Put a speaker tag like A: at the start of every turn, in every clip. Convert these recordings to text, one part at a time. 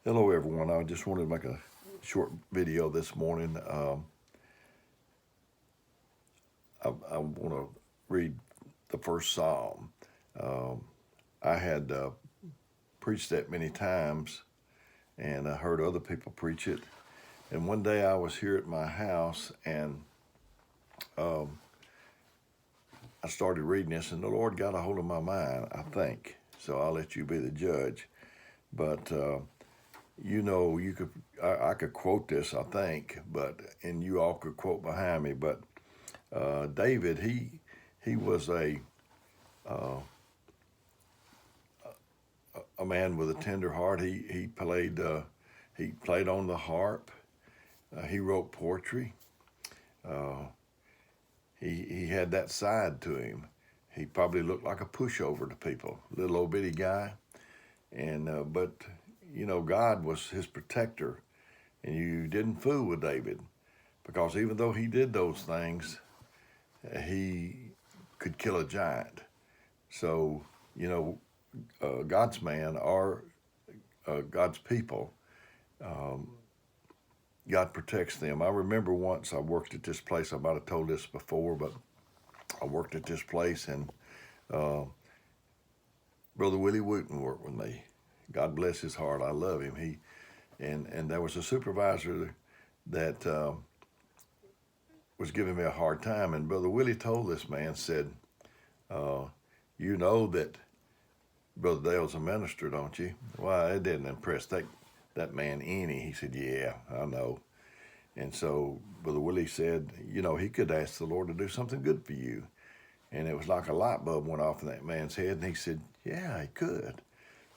A: Hello, everyone. I just wanted to make a short video this morning. I want to read the first Psalm. Um, I had preached that many times, and I heard other people preach it. And one day I was here at my house, and um, I started reading this, and the Lord got a hold of my mind, I think. So I'll let you be the judge. But you could I could quote this, I think, and you all could quote behind me. But David, he was uh, a man with a tender heart. He played on the harp. He wrote poetry. Uh, he had that side to him. He probably looked like a pushover to people, little old bitty guy. And but God was his protector, and you didn't fool with David, because even though he did those things, he could kill a giant. So, God's man or God's people, um, God protects them. I remember once I worked at this place. I might have told this before, but I worked at this place, and uh, Brother Willie Wooten worked with me. God bless his heart. I love him. And there was a supervisor that was giving me a hard time, and Brother Willie told this man, said, uh, "You know that Brother Dale's a minister, don't you?" Well, it didn't impress that man any. He said, "Yeah, I know." And so Brother Willie said, he could ask the Lord to do something good for you. And it was like a light bulb went off in that man's head, and he said, "Yeah, he could."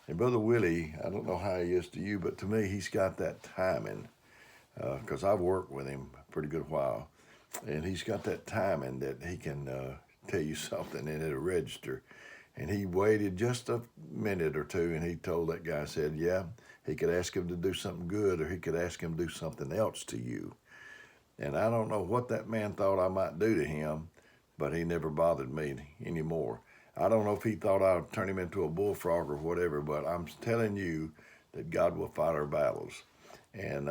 A: And Brother Willie, I don't know how he is to you, but to me, he's got that timing, because I've worked with him a pretty good while. And he's got that timing that he can tell you something and it'll register. And he waited just a minute or two, and he told that guy, said, yeah, he could ask him to do something good, or he could ask him to do something else to you. And I don't know what that man thought I might do to him, but he never bothered me anymore. I don't know if he thought I'd turn him into a bullfrog or whatever, but I'm telling you that God will fight our battles. And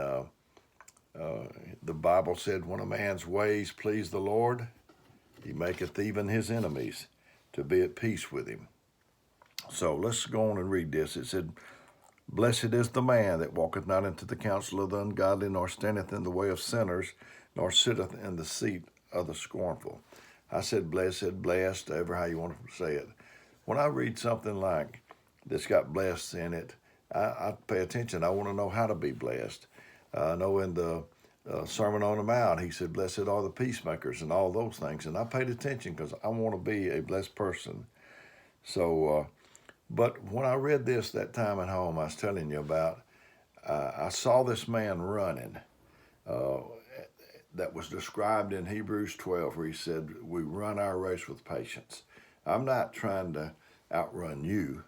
A: the Bible said, when a man's ways please the Lord, he maketh even his enemies to be at peace with him. So let's go on and read this. It said, "Blessed is the man that walketh not into the counsel of the ungodly, nor standeth in the way of sinners, nor sitteth in the seat of the scornful." I said blessed, blessed, ever how you want to say it. When I read something like that's got blessed in it, I pay attention. I want to know how to be blessed. I know in the Sermon on the Mount, he said, "Blessed are the peacemakers," and all those things. And I paid attention because I want to be a blessed person. So, but when I read this that time at home, I was telling you about, I saw this man running. Uh, that was described in Hebrews 12, where he said, "We run our race with patience." I'm not trying to outrun you,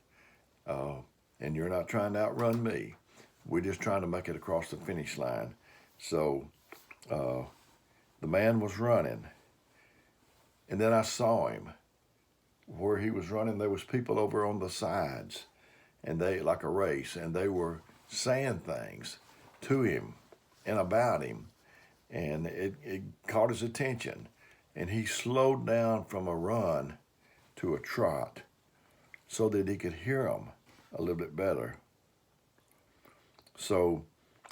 A: uh, and you're not trying to outrun me. We're just trying to make it across the finish line. So uh, the man was running, and then I saw him where he was running. There was people over on the sides, and they, like a race, and they were saying things to him and about him, and it caught his attention, and he slowed down from a run to a trot so that he could hear them a little bit better. So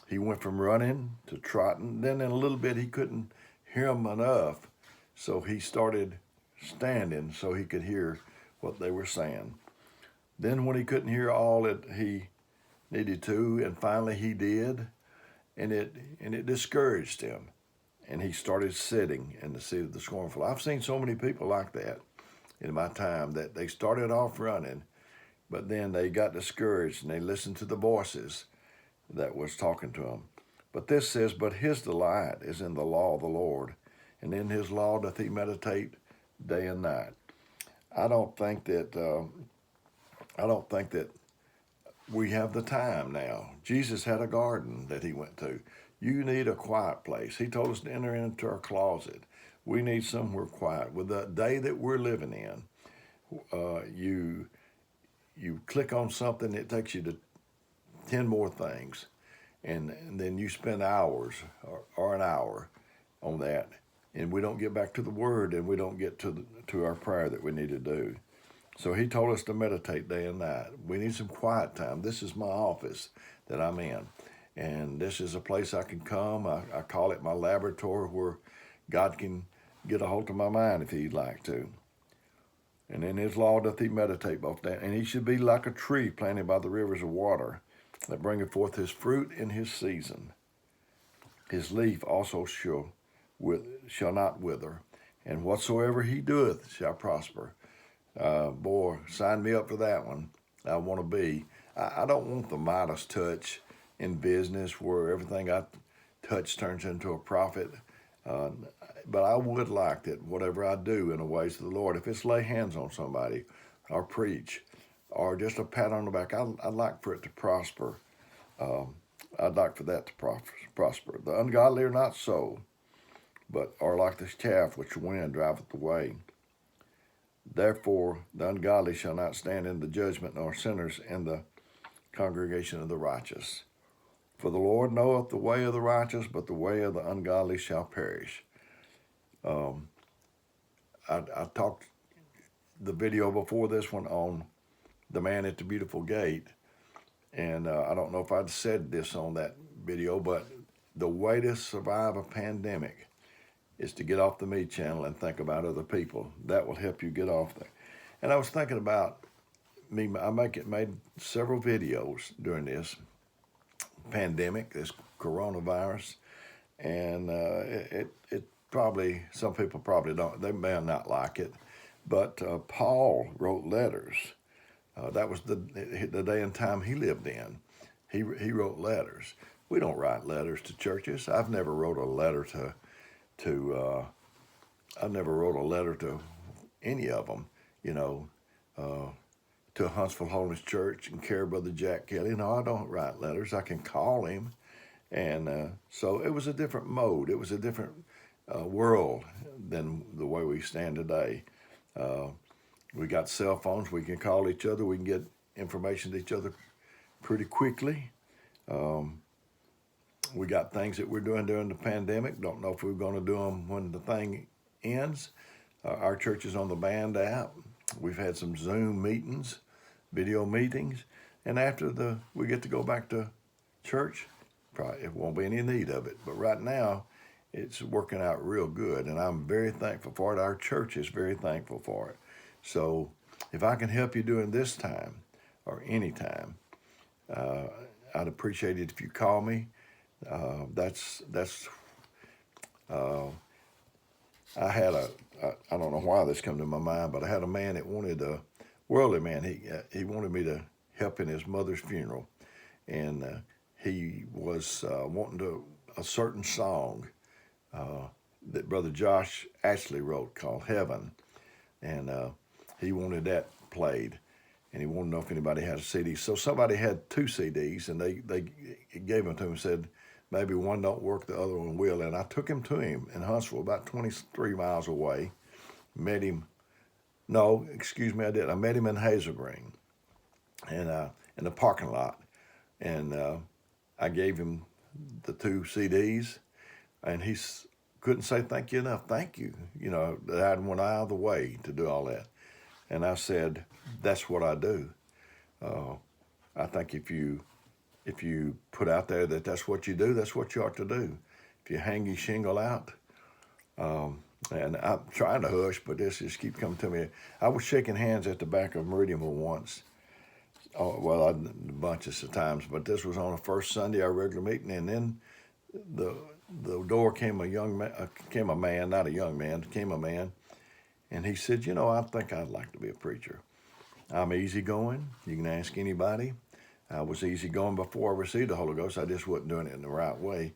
A: he went from running to trotting. Then in a little bit he couldn't hear them enough, so he started standing so he could hear what they were saying. Then when he couldn't hear all that he needed to, and finally he did, and it discouraged him, and he started sitting in the seat of the scornful. I've seen so many people like that in my time, that they started off running, but then they got discouraged and they listened to the voices that was talking to them. But this says, "But his delight is in the law of the Lord, and in his law doth he meditate day and night." I don't think that we have the time now. Jesus had a garden that he went to. You need a quiet place. He told us to enter into our closet. We need somewhere quiet. With the day that we're living in, you click on something, it takes you to 10 more things. And then you spend hours or an hour on that, and we don't get back to the Word, and we don't get to our prayer that we need to do. So he told us to meditate day and night. We need some quiet time. This is my office that I'm in, and this is a place I can come. I call it my laboratory, where God can get a hold of my mind if he'd like to. And in his law doth he meditate both day, and he should be like a tree planted by the rivers of water, that bringeth forth his fruit in his season. His leaf also shall not wither, and whatsoever he doeth shall prosper. Boy, sign me up for that one. I want to be. I don't want the Midas touch in business, where everything I touch turns into a profit. But I would like that whatever I do in the ways of the Lord, if it's lay hands on somebody or preach or just a pat on the back, I'd like for it to prosper. I'd like for that to prosper. The ungodly are not so, but are like the chaff which the wind driveth away. Therefore the ungodly shall not stand in the judgment, nor sinners in the congregation of the righteous. For the Lord knoweth the way of the righteous, but the way of the ungodly shall perish. I talked the video before this one on the man at the beautiful gate, and I don't know if I'd said this on that video, but the way to survive a pandemic is to get off the me channel and think about other people. That will help you get off there. And I was thinking about me. I made several videos during this pandemic, this coronavirus, and it probably, some people probably don't, they may not like it, but Paul wrote letters. That was the day and time he lived in. He wrote letters. We don't write letters to churches. I've never wrote a letter to any of them, to Huntsville Holiness Church and care Brother Jack Kelly. No, I don't write letters. I can call him. And so it was a different mode. It was a different world than the way we stand today. We got cell phones. We can call each other. We can get information to each other pretty quickly. We got things that we're doing during the pandemic. Don't know if we're going to do them when the thing ends. Our church is on the Band app. We've had some Zoom meetings, video meetings, and after we get to go back to church, probably it won't be any need of it. But right now, it's working out real good, and I'm very thankful for it. Our church is very thankful for it. So if I can help you during this time or any time, I'd appreciate it if you call me. I had I don't know why this come to my mind, but I had a man that wanted a worldly man. He wanted me to help in his mother's funeral, and he was wanting a certain song that Brother Josh Ashley wrote called Heaven, and he wanted that played, and he wanted to know if anybody had a CD. So somebody had 2 CDs, and they gave them to him and said, maybe one don't work, the other one will. And I took him to him in Huntsville, about 23 miles away. Met him. No, excuse me, I did. I met him in Hazel Green, and in the parking lot, and I gave him the 2 CDs, and he couldn't say thank you enough. Thank you. That I went out of the way to do all that. And I said, that's what I do. I think if you put out there that that's what you do, that's what you ought to do. If you hang your shingle out, and I'm trying to hush, but this just keeps coming to me. I was shaking hands at the back of Meridianville once. A bunch of times, but this was on the first Sunday, our regular meeting, and then the door came a man, not a young man, came a man, and he said, I think I'd like to be a preacher. I'm easygoing. You can ask anybody. I was easygoing before I received the Holy Ghost. I just wasn't doing it in the right way.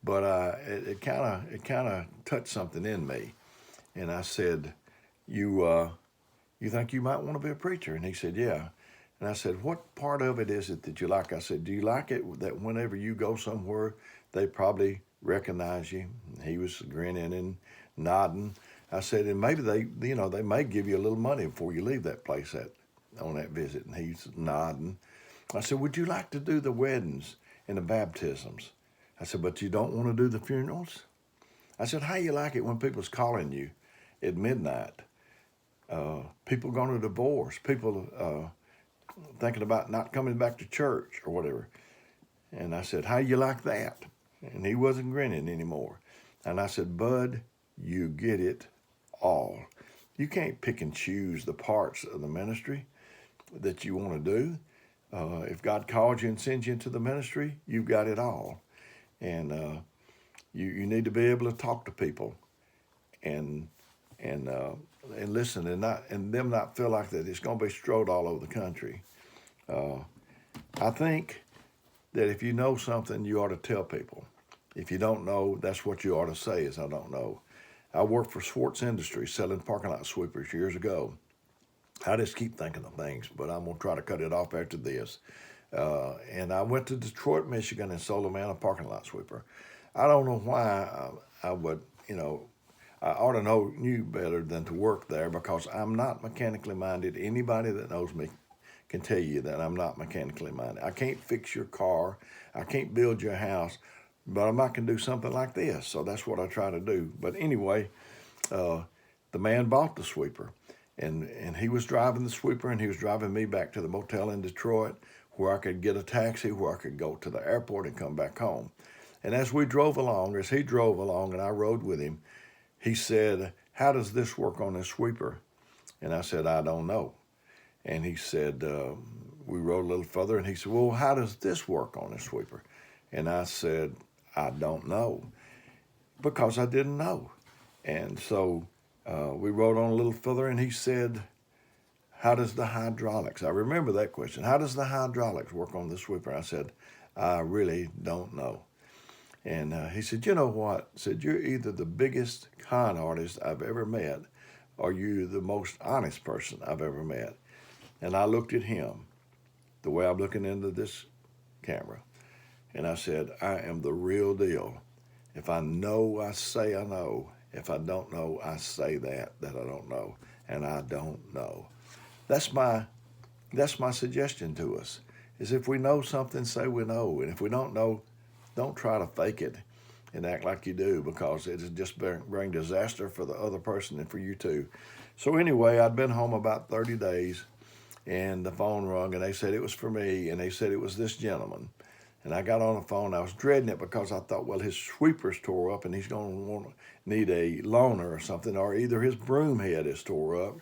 A: But it kind of touched something in me. And I said, you think you might want to be a preacher? And he said, yeah. And I said, what part of it is it that you like? I said, do you like it that whenever you go somewhere, they probably recognize you? And he was grinning and nodding. I said, and maybe they may give you a little money before you leave that place on that visit. And he's nodding. I said, would you like to do the weddings and the baptisms? I said, but you don't want to do the funerals? I said, how you like it when people's calling you at midnight? People going to divorce, people thinking about not coming back to church or whatever. And I said, how you like that? And he wasn't grinning anymore. And I said, Bud, you get it all. You can't pick and choose the parts of the ministry that you want to do. If God calls you and sends you into the ministry, you've got it all. And you need to be able to talk to people and listen and them not feel like that it's going to be strode all over the country. I think that if you know something, you ought to tell people. If you don't know, that's what you ought to say is, I don't know. I worked for Swartz Industries selling parking lot sweepers years ago. I just keep thinking of things, but I'm going to try to cut it off after this. And I went to Detroit, Michigan, and sold a man a parking lot sweeper. I don't know why I would, I ought to knew better than to work there because I'm not mechanically minded. Anybody that knows me can tell you that I'm not mechanically minded. I can't fix your car. I can't build your house, but I can do something like this. So that's what I try to do. But anyway, the man bought the sweeper, and he was driving the sweeper, and he was driving me back to the motel in Detroit where I could get a taxi, where I could go to the airport and come back home. And as he drove along and I rode with him, he said, how does this work on this sweeper? And I said, I don't know. And he said, we rode a little further, and he said, well, how does this work on this sweeper? And I said, I don't know, because I didn't know. And so we rode on a little further, and he said, how does the hydraulics? I remember that question. How does the hydraulics work on the sweeper? I said, I really don't know. And he said, you know what? He said, you're either the biggest con artist I've ever met, or you're the most honest person I've ever met. And I looked at him the way I'm looking into this camera. And I said, I am the real deal. If I know, I say I know. If I don't know, I say that I don't know. And I don't know. That's my suggestion to us, is if we know something, say we know. And if we don't know, don't try to fake it and act like you do, because it'll just bring disaster for the other person and for you too. So anyway, I'd been home about 30 days, and the phone rung, and they said it was for me, and they said it was this gentleman. And I got on the phone. I was dreading it because I thought, well, his sweeper's tore up, and he's going to need a loaner or something, or either his broom head is tore up,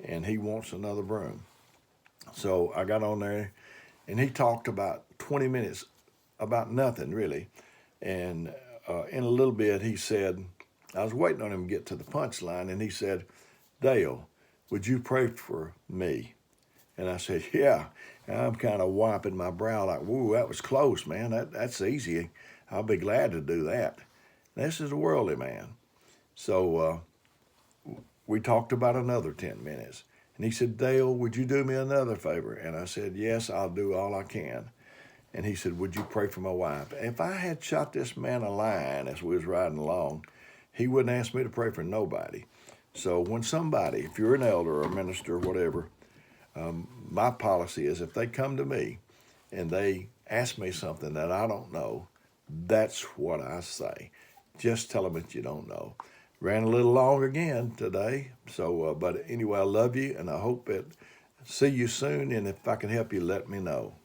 A: and he wants another broom. So I got on there, and he talked about 20 minutes about nothing, really. And in a little bit, he said, I was waiting on him to get to the punchline, and he said, Dale, would you pray for me? And I said, yeah. And I'm kind of wiping my brow like, whoa, that was close, man. That's easy. I'll be glad to do that. This is a worldly man. So we talked about another 10 minutes. And he said, Dale, would you do me another favor? And I said, yes, I'll do all I can. And he said, would you pray for my wife? If I had shot this man a line as we was riding along, he wouldn't ask me to pray for nobody. So when somebody, if you're an elder or a minister or whatever, my policy is if they come to me and they ask me something that I don't know, that's what I say. Just tell them that you don't know. Ran a little long again today. So, but anyway, I love you, and I hope that see you soon. And if I can help you, let me know.